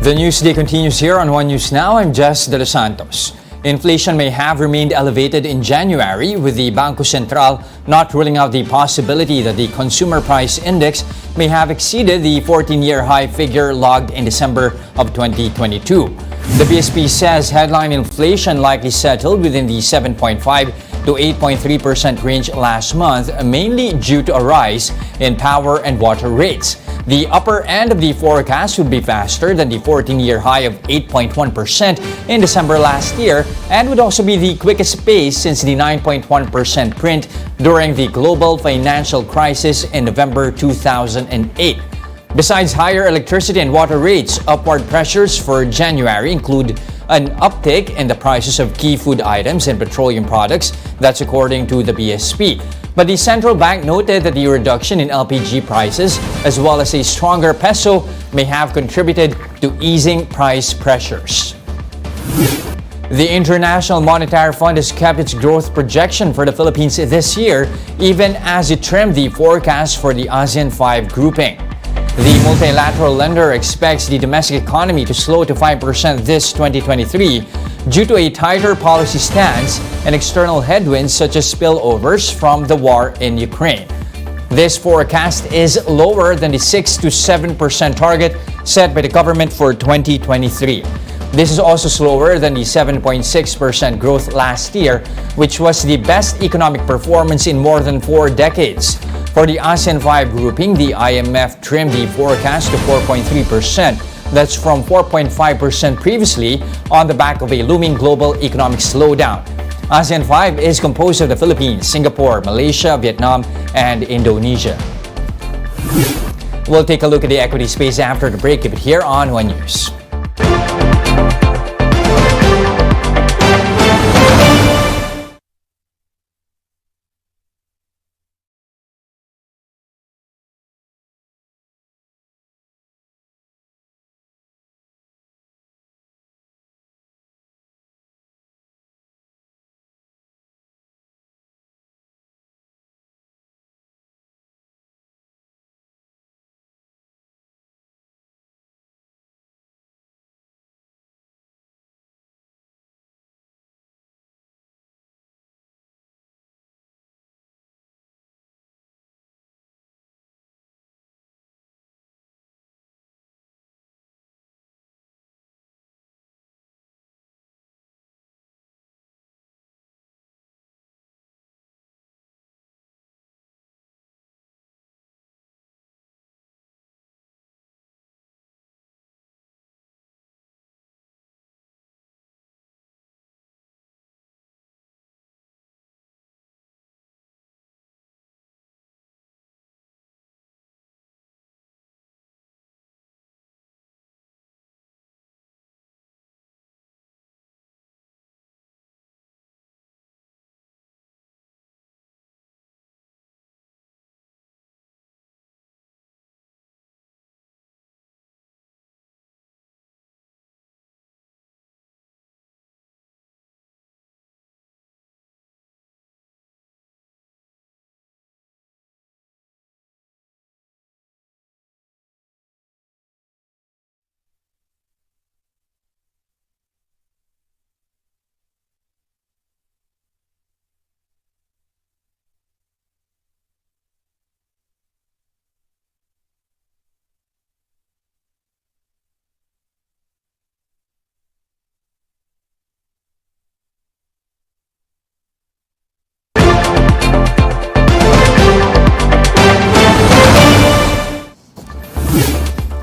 The news day continues here on One News Now. I'm Jess De Los Santos. Inflation may have remained elevated in January, with the Bangko Sentral not ruling out the possibility that the Consumer Price Index may have exceeded the 14-year high figure logged in December of 2022. The BSP says headline inflation likely settled within the 7.5 to 8.3% range last month, mainly due to a rise in power and water rates. The upper end of the forecast would be faster than the 14-year high of 8.1% in December last year, and would also be the quickest pace since the 9.1% print during the global financial crisis in November 2008. Besides higher electricity and water rates, upward pressures for January include an uptick in the prices of key food items and petroleum products. That's according to the BSP. But the central bank noted that the reduction in LPG prices, as well as a stronger peso, may have contributed to easing price pressures. The International Monetary Fund has kept its growth projection for the Philippines this year, even as it trimmed the forecast for the ASEAN 5 grouping. The multilateral lender expects the domestic economy to slow to 5% this 2023 due to a tighter policy stance and external headwinds such as spillovers from the war in Ukraine. This forecast is lower than the 6 to 7% target set by the government for 2023. This is also slower than the 7.6% growth last year, which was the best economic performance in more than 4 decades. For the ASEAN 5 grouping, the IMF trimmed the forecast to 4.3%. That's from 4.5% previously, on the back of a looming global economic slowdown. ASEAN 5 is composed of the Philippines, Singapore, Malaysia, Vietnam, and Indonesia. We'll take a look at the equity space after the break. Keep it here on One News.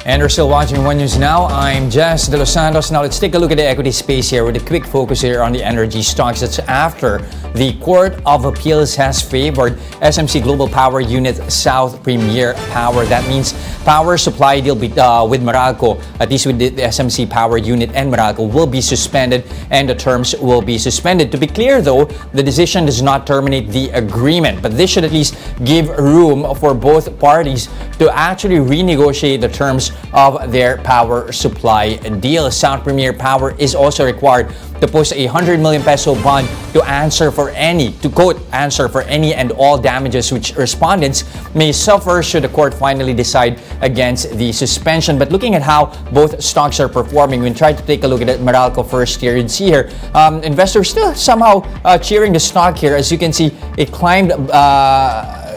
And we're still watching One News Now. I'm Jess De Los Santos. Now let's take a look at the equity space here with a quick focus here on the energy stocks. That's after the Court of Appeals has favored SMC Global Power Unit South Premier Power. That means power supply deal with Meralco, at least with the SMC Power Unit and Meralco, will be suspended and the terms will be suspended. To be clear though, the decision does not terminate the agreement, but this should at least give room for both parties to actually renegotiate the terms of their power supply deal. South Premier Power is also required to post a 100 million peso bond to answer for any and all damages which respondents may suffer should the court finally decide against the suspension. But looking at how both stocks are performing, we try to take a look at Meralco first here. You'd see here, investors still somehow cheering the stock here. As you can see, it climbed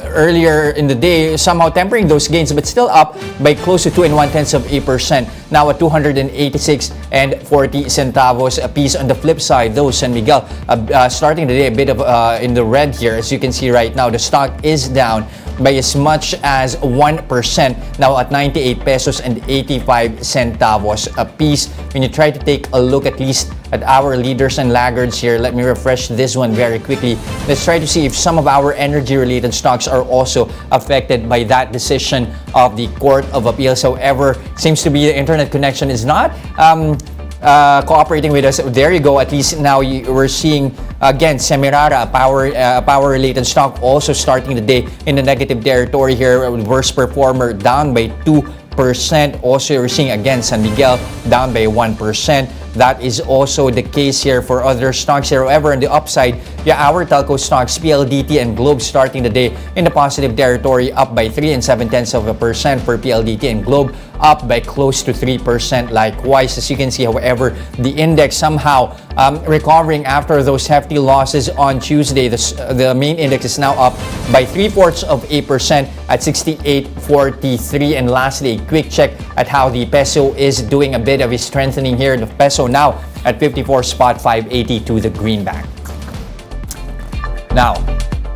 earlier in the day, somehow tempering those gains, but still up by close to 2 1/10%. Now at 286 and 40 centavos a piece. On the flip side, though, San Miguel starting the day a bit of in the red here. As you can see right now, the stock is down by as much as 1%, now at 98 pesos and 85 centavos a piece. When you try to take a look at least at our leaders and laggards here, let me refresh this one very quickly. Let's try to see if some of our energy-related stocks are also affected by that decision of the Court of Appeals. However, seems to be the internet connection is not cooperating with us. There you go. At least now we're seeing again Semirara, a power-related stock, also starting the day in the negative territory here. Worst performer, down by 2%. Also, you're seeing again San Miguel down by 1%. That is also the case here for other stocks here. However, on the upside, our telco stocks, PLDT and Globe, starting the day in the positive territory, up by 3 7/10% for PLDT, and Globe up by close to 3% likewise. As you can see, however, the index somehow recovering after those hefty losses on Tuesday. The main index is now up by 0.75% at 68.43. And lastly, a quick check at how the peso is doing. A bit of a strengthening here. The peso now at 54.580 to the greenback. Now,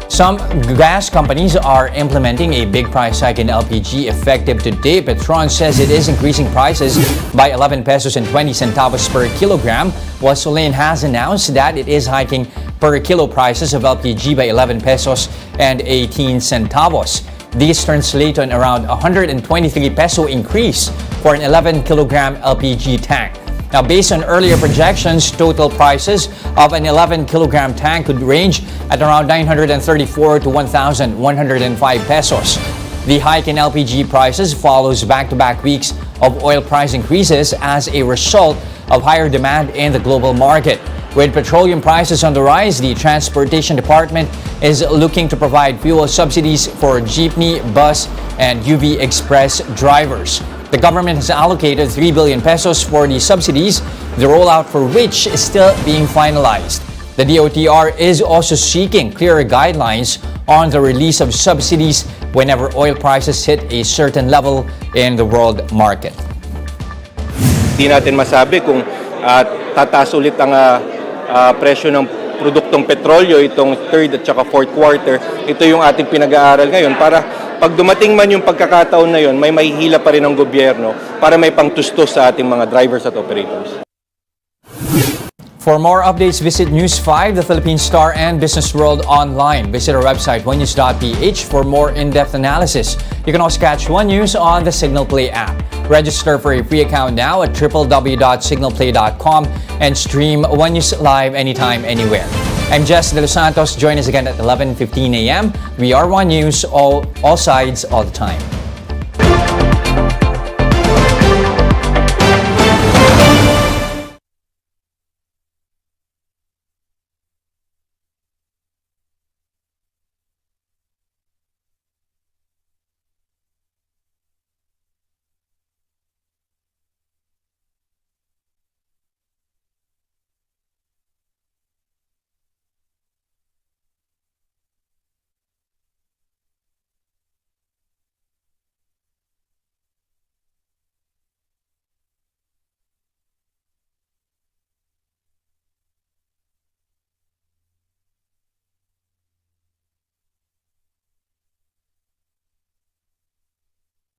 some gas companies are implementing a big price hike in LPG effective today. Petron says it is increasing prices by 11 pesos and 20 centavos per kilogram, while Solein has announced that it is hiking per kilo prices of LPG by 11 pesos and 18 centavos. These translate to an around 123 peso increase for an 11 kilogram LPG tank. Now, based on earlier projections, total prices of an 11 kilogram tank could range at around 934 to 1,105 pesos. The hike in LPG prices follows back-to-back weeks of oil price increases as a result of higher demand in the global market. With petroleum prices on the rise, the Transportation Department is looking to provide fuel subsidies for jeepney, bus, and UV Express drivers. The government has allocated 3 billion pesos for the subsidies, the rollout for which is still being finalized. The DOTR is also seeking clearer guidelines on the release of subsidies whenever oil prices hit a certain level in the world market. Hindi natin masabi kung tataas ulit ang presyo ng produktong petrolyo itong third at saka fourth quarter. Ito yung ating pinag-aaral ngayon para pag dumating man yung pagkakataon na yun, may mahihila pa rin ang gobyerno para may pangtustos sa ating mga drivers at operators. For more updates, visit News 5, the Philippine Star, and Business World online. Visit our website, onenews.ph, for more in-depth analysis. You can also catch One News on the Signal Play app. Register for a free account now at www.signalplay.com and stream One News live anytime, anywhere. I'm Jess De Los Santos. Join us again at 11:15 a.m. We are One News, all sides, all the time.